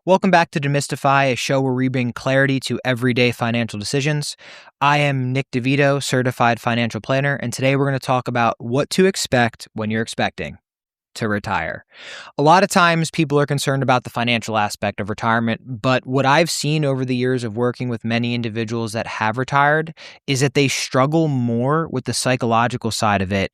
Welcome back to Demystify, a show where we bring clarity to everyday financial decisions. I am Nick DeVito, certified financial planner, and today we're going to talk about what to expect when you're expecting to retire. A lot of times people are concerned about the financial aspect of retirement, but what I've seen over the years of working with many individuals that have retired is that they struggle more with the psychological side of it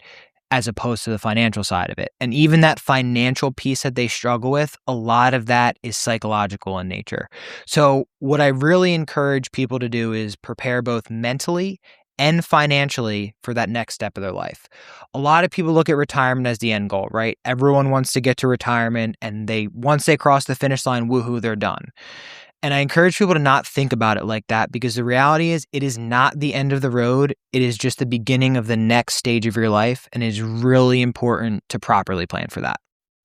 as opposed to the financial side of it. And even that financial piece that they struggle with, a lot of that is psychological in nature. So what I really encourage people to do is prepare both mentally and financially for that next step of their life. A lot of people look at retirement as the end goal, right? Everyone wants to get to retirement, and once they cross the finish line, woohoo, they're done. And I encourage people to not think about it like that, because the reality is it is not the end of the road. It is just the beginning of the next stage of your life, and it is really important to properly plan for that.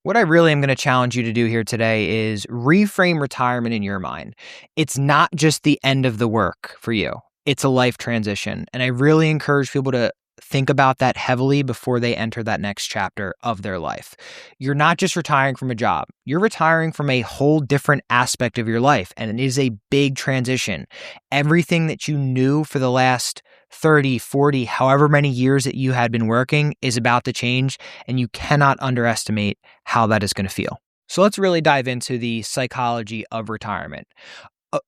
What I really am going to challenge you to do here today is reframe retirement in your mind. It's not just the end of the work for you. It's a life transition. And I really encourage people to think about that heavily before they enter that next chapter of their life. You're not just retiring from a job. You're retiring from a whole different aspect of your life, and it is a big transition. Everything that you knew for the last 30, 40, however many years that you had been working is about to change, and you cannot underestimate how that is going to feel. So let's really dive into the psychology of retirement.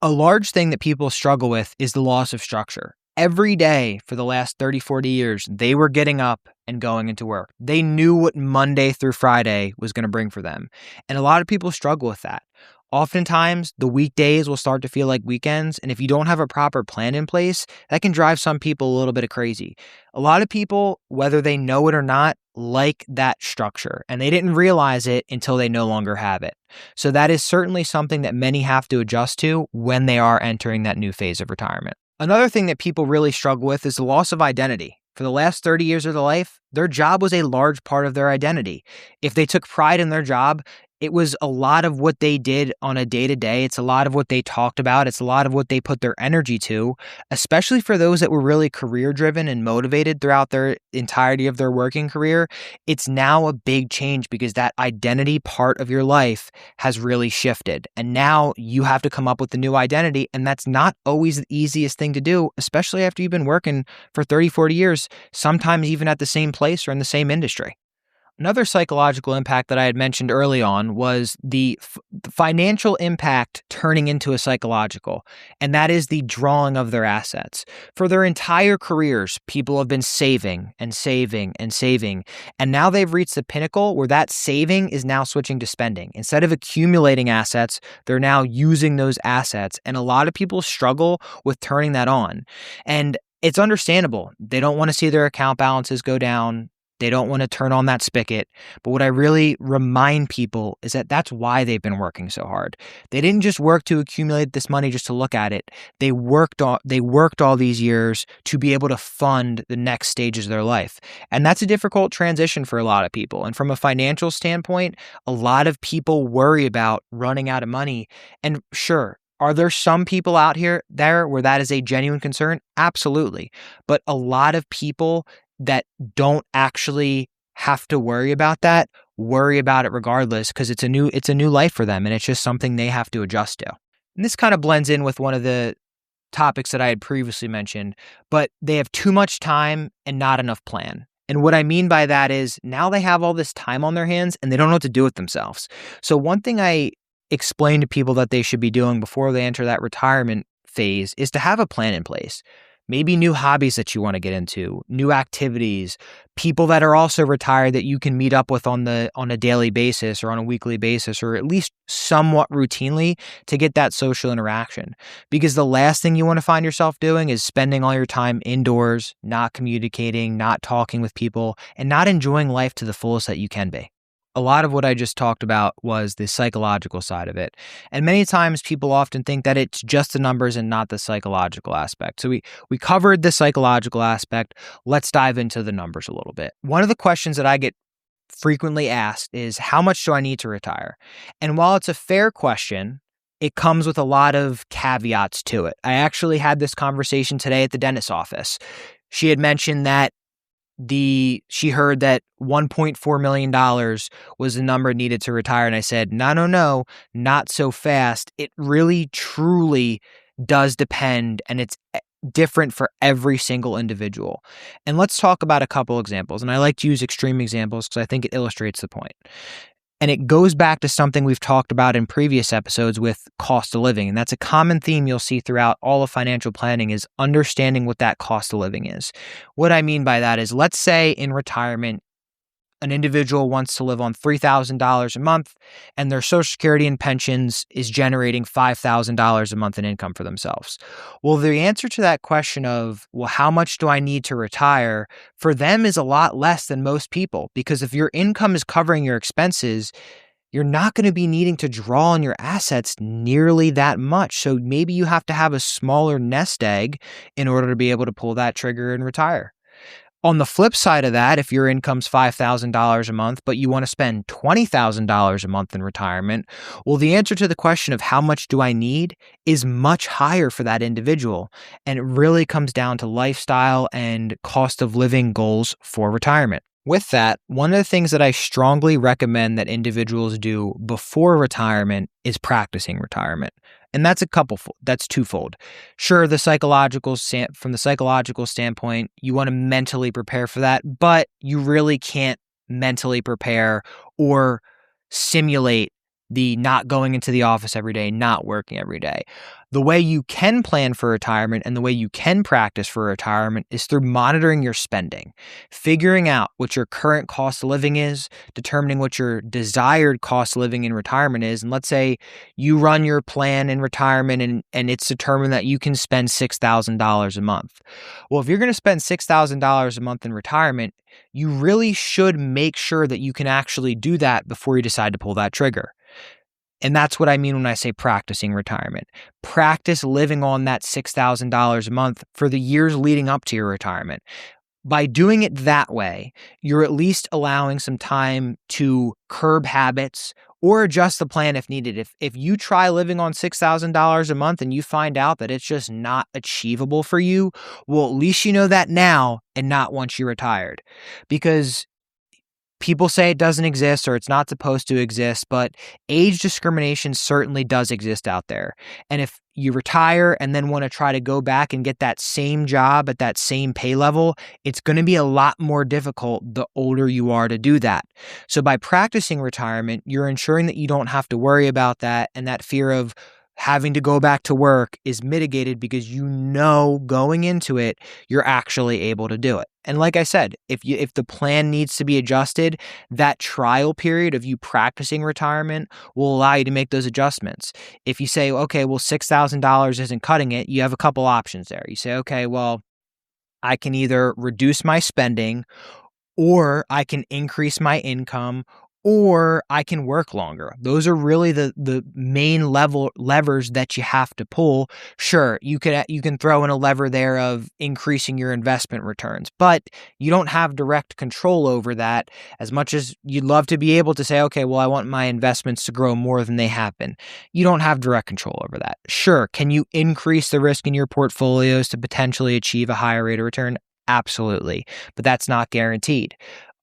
A large thing that people struggle with is the loss of structure. Every day for the last 30, 40 years, they were getting up and going into work. They knew what Monday through Friday was going to bring for them. And a lot of people struggle with that. Oftentimes, the weekdays will start to feel like weekends. And if you don't have a proper plan in place, that can drive some people a little bit crazy. A lot of people, whether they know it or not, like that structure, and they didn't realize it until they no longer have it. So that is certainly something that many have to adjust to when they are entering that new phase of retirement. Another thing that people really struggle with is the loss of identity. For the last 30 years of their life, their job was a large part of their identity. If they took pride in their job, it was a lot of what they did on a day-to-day. It's a lot of what they talked about. It's a lot of what they put their energy to, especially for those that were really career-driven and motivated throughout their entirety of their working career. It's now a big change because that identity part of your life has really shifted. And now you have to come up with a new identity, and that's not always the easiest thing to do, especially after you've been working for 30, 40 years, sometimes even at the same place or in the same industry. Another psychological impact that I had mentioned early on was the financial impact turning into a psychological, and that is the drawing of their assets. For their entire careers, people have been saving and saving and saving, and now they've reached the pinnacle where that saving is now switching to spending. Instead of accumulating assets, they're now using those assets, and a lot of people struggle with turning that on. And it's understandable. They don't want to see their account balances go down. They don't want to turn on that spigot. But what I really remind people is that that's why they've been working so hard. They didn't just work to accumulate this money just to look at it. They worked all these years to be able to fund the next stages of their life. And that's a difficult transition for a lot of people. And from a financial standpoint, a lot of people worry about running out of money. And sure, are there some people out there where that is a genuine concern? Absolutely. But a lot of people that don't actually have to worry about that, worry about it regardless, because it's a new life for them, and it's just something they have to adjust to. And this kind of blends in with one of the topics that I had previously mentioned, but they have too much time and not enough plan. And what I mean by that is now they have all this time on their hands and they don't know what to do with themselves. So one thing I explain to people that they should be doing before they enter that retirement phase is to have a plan in place. Maybe new hobbies that you want to get into, new activities, people that are also retired that you can meet up with on a daily basis or on a weekly basis, or at least somewhat routinely to get that social interaction. Because the last thing you want to find yourself doing is spending all your time indoors, not communicating, not talking with people, and not enjoying life to the fullest that you can be. A lot of what I just talked about was the psychological side of it. And many times people often think that it's just the numbers and not the psychological aspect. So we covered the psychological aspect. Let's dive into the numbers a little bit. One of the questions that I get frequently asked is, how much do I need to retire? And while it's a fair question, it comes with a lot of caveats to it. I actually had this conversation today at the dentist's office. She had mentioned that she heard that $1.4 million was the number needed to retire. And I said, no, not so fast. It really, truly does depend, and it's different for every single individual. And let's talk about a couple examples. And I like to use extreme examples because I think it illustrates the point. And it goes back to something we've talked about in previous episodes with cost of living. And that's a common theme you'll see throughout all of financial planning, is understanding what that cost of living is. What I mean by that is, let's say in retirement, an individual wants to live on $3,000 a month and their Social Security and pensions is generating $5,000 a month in income for themselves. Well, the answer to that question of, well, how much do I need to retire, for them is a lot less than most people, because if your income is covering your expenses, you're not going to be needing to draw on your assets nearly that much. So maybe you have to have a smaller nest egg in order to be able to pull that trigger and retire. On the flip side of that, if your income's $5,000 a month, but you want to spend $20,000 a month in retirement, well, the answer to the question of how much do I need is much higher for that individual. And it really comes down to lifestyle and cost of living goals for retirement. With that, one of the things that I strongly recommend that individuals do before retirement is practicing retirement. And that's twofold. Sure, from the psychological standpoint, you want to mentally prepare for that, but you really can't mentally prepare or simulate the not going into the office every day, not working every day. The way you can plan for retirement and the way you can practice for retirement is through monitoring your spending, figuring out what your current cost of living is, determining what your desired cost of living in retirement is. And let's say you run your plan in retirement and it's determined that you can spend $6,000 a month. Well, if you're going to spend $6,000 a month in retirement, you really should make sure that you can actually do that before you decide to pull that trigger. And that's what I mean when I say practicing retirement. Practice living on that $6,000 a month for the years leading up to your retirement. By doing it that way, you're at least allowing some time to curb habits or adjust the plan if needed. If you try living on $6,000 a month and you find out that it's just not achievable for you, well, at least you know that now and not once you're retired. Because people say it doesn't exist or it's not supposed to exist, but age discrimination certainly does exist out there. And if you retire and then want to try to go back and get that same job at that same pay level, it's going to be a lot more difficult the older you are to do that. So by practicing retirement, you're ensuring that you don't have to worry about that, and that fear of having to go back to work is mitigated because you know going into it, you're actually able to do it. And like I said, if the plan needs to be adjusted, that trial period of you practicing retirement will allow you to make those adjustments. If you say, okay, well, $6,000 isn't cutting it, you have a couple options there. You say, okay, well, I can either reduce my spending, or I can increase my income, or I can work longer. Those are really the main levers that you have to pull. Sure, you can throw in a lever there of increasing your investment returns, but you don't have direct control over that. As much as you'd love to be able to say, okay, well, I want my investments to grow more than they have been. You don't have direct control over that. Sure, can you increase the risk in your portfolios to potentially achieve a higher rate of return? Absolutely, but that's not guaranteed.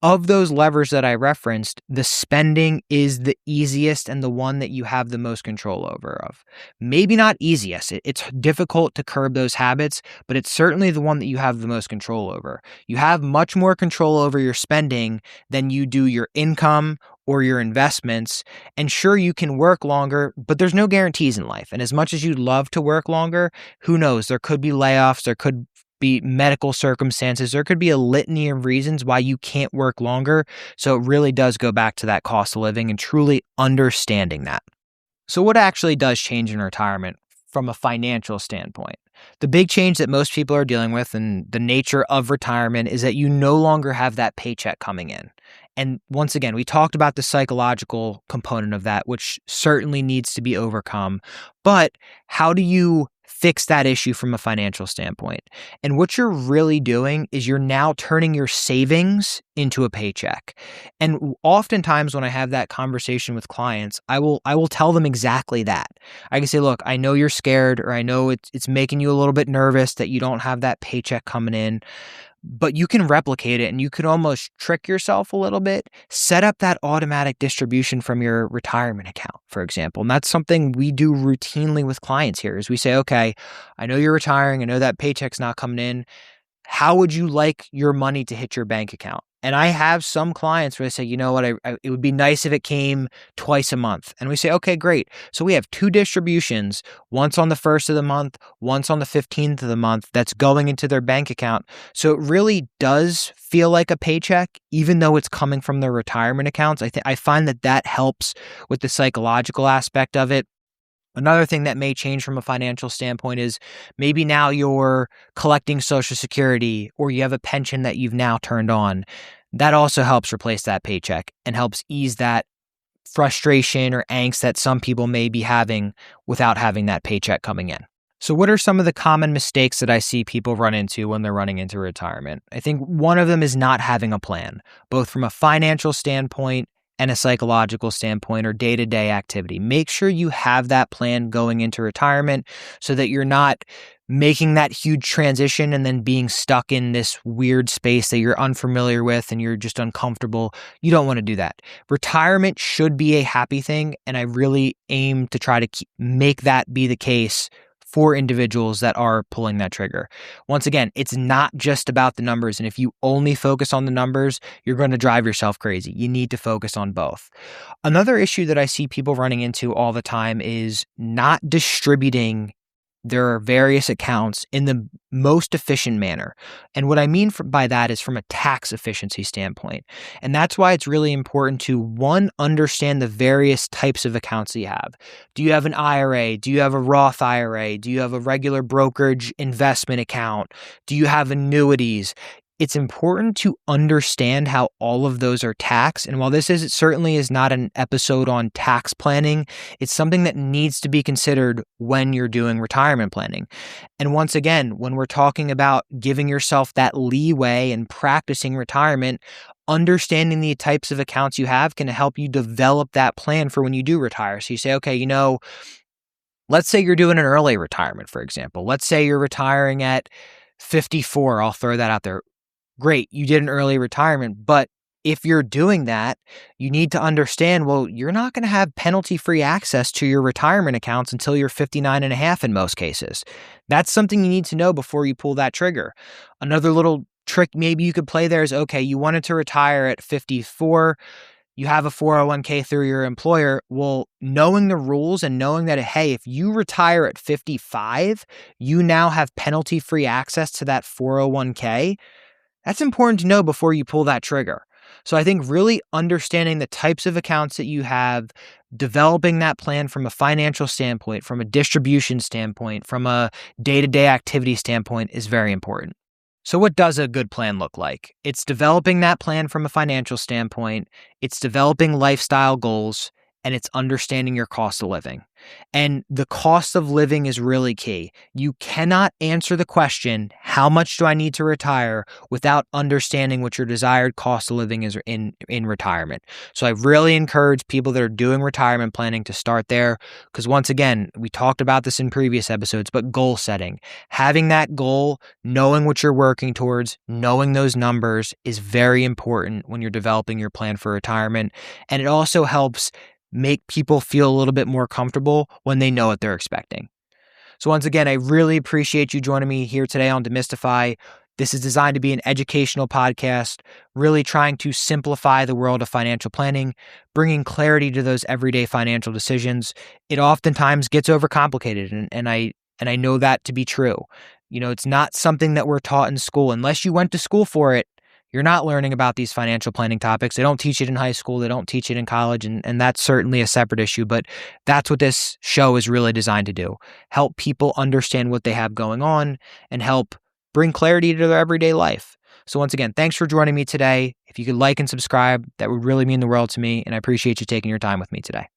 Of those levers that I referenced, the spending is the easiest and the one that you have the most control over of. Maybe not easiest. It's difficult to curb those habits, but it's certainly the one that you have the most control over. You have much more control over your spending than you do your income or your investments. And sure, you can work longer, but there's no guarantees in life. And as much as you'd love to work longer, who knows? There could be layoffs, there could be medical circumstances. There could be a litany of reasons why you can't work longer. So it really does go back to that cost of living and truly understanding that. So what actually does change in retirement from a financial standpoint? The big change that most people are dealing with and the nature of retirement is that you no longer have that paycheck coming in. And once again, we talked about the psychological component of that, which certainly needs to be overcome. But how do you fix that issue from a financial standpoint? And what you're really doing is you're now turning your savings into a paycheck. And oftentimes when I have that conversation with clients, I will tell them exactly that. I can say, look, I know you're scared, or I know it's making you a little bit nervous that you don't have that paycheck coming in. but you can replicate it and you can almost trick yourself a little bit. Set up that automatic distribution from your retirement account, for example. And that's something we do routinely with clients here is we say, okay, I know you're retiring. I know that paycheck's not coming in. How would you like your money to hit your bank account? And I have some clients where they say, you know what, it would be nice if it came twice a month. And we say, okay, great. So we have 2 distributions, once on the 1st of the month, once on the 15th of the month, that's going into their bank account. So it really does feel like a paycheck, even though it's coming from their retirement accounts. I find that helps with the psychological aspect of it. Another thing that may change from a financial standpoint is maybe now you're collecting Social Security or you have a pension that you've now turned on. That also helps replace that paycheck and helps ease that frustration or angst that some people may be having without having that paycheck coming in. So what are some of the common mistakes that I see people run into when they're running into retirement? I think one of them is not having a plan, both from a financial standpoint and a psychological standpoint or day-to-day activity. Make sure you have that plan going into retirement so that you're not making that huge transition and then being stuck in this weird space that you're unfamiliar with and you're just uncomfortable. You don't want to do that. Retirement should be a happy thing, and I really aim to try to make that be the case for individuals that are pulling that trigger. Once again, it's not just about the numbers. And if you only focus on the numbers, you're going to drive yourself crazy. You need to focus on both. Another issue that I see people running into all the time is not distributing their various accounts in the most efficient manner. And what I mean by that is from a tax efficiency standpoint. And that's why it's really important to, one, understand the various types of accounts that you have. Do you have an IRA? Do you have a Roth IRA? Do you have a regular brokerage investment account? Do you have annuities? It's important to understand how all of those are taxed. And while this certainly is not an episode on tax planning, it's something that needs to be considered when you're doing retirement planning. And once again, when we're talking about giving yourself that leeway and practicing retirement, understanding the types of accounts you have can help you develop that plan for when you do retire. So you say, okay, let's say you're doing an early retirement, for example. Let's say you're retiring at 54. I'll throw that out there. Great, you did an early retirement, but if you're doing that, you need to understand, well, you're not going to have penalty-free access to your retirement accounts until you're 59 and a half in most cases. That's something you need to know before you pull that trigger. Another little trick maybe you could play there is, okay, you wanted to retire at 54, you have a 401k through your employer. Well, knowing the rules and knowing that, hey, if you retire at 55, you now have penalty-free access to that 401k. That's important to know before you pull that trigger. So I think really understanding the types of accounts that you have, developing that plan from a financial standpoint, from a distribution standpoint, from a day-to-day activity standpoint is very important. So what does a good plan look like? It's developing that plan from a financial standpoint, it's developing lifestyle goals, and it's understanding your cost of living. And the cost of living is really key. You cannot answer the question, how much do I need to retire, without understanding what your desired cost of living is in retirement. So I really encourage people that are doing retirement planning to start there, because once again, we talked about this in previous episodes, but goal setting, having that goal, knowing what you're working towards, knowing those numbers is very important when you're developing your plan for retirement. And it also helps make people feel a little bit more comfortable when they know what they're expecting. So once again, I really appreciate you joining me here today on Demystify. This is designed to be an educational podcast, really trying to simplify the world of financial planning, bringing clarity to those everyday financial decisions. It oftentimes gets overcomplicated, and I know that to be true. It's not something that we're taught in school. Unless you went to school for it, you're not learning about these financial planning topics. They don't teach it in high school. They don't teach it in college. And that's certainly a separate issue. But that's what this show is really designed to do. Help people understand what they have going on and help bring clarity to their everyday life. So once again, thanks for joining me today. If you could like and subscribe, that would really mean the world to me. And I appreciate you taking your time with me today.